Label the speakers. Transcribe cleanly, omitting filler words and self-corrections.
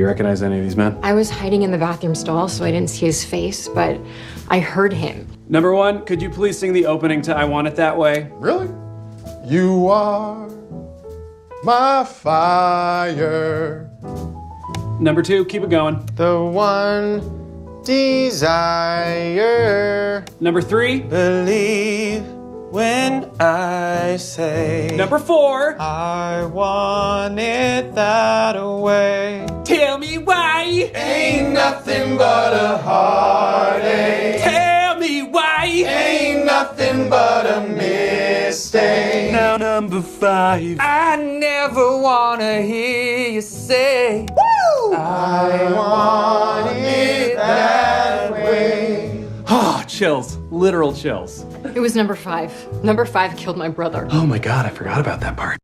Speaker 1: You recognize any of these men?
Speaker 2: I was hiding in the bathroom stall, so I didn't see his face, but I heard him.
Speaker 1: Number one, could you please sing the opening to I Want It That Way?
Speaker 3: Really? You are my fire.
Speaker 1: Number two, keep it going.
Speaker 3: The one desire.
Speaker 1: Number three.
Speaker 4: Believe when I say.
Speaker 1: Number four.
Speaker 4: I want it that way.
Speaker 1: Tell me why.
Speaker 4: Ain't nothing but a heartache.
Speaker 1: Tell me why.
Speaker 4: Ain't nothing but a mistake.
Speaker 1: Now number five.
Speaker 4: I never wanna hear you say, woo! I want it that way.
Speaker 1: Oh, chills. Literal chills.
Speaker 2: It was number 5. Number 5 killed my brother.
Speaker 1: Oh my God, I forgot about that part.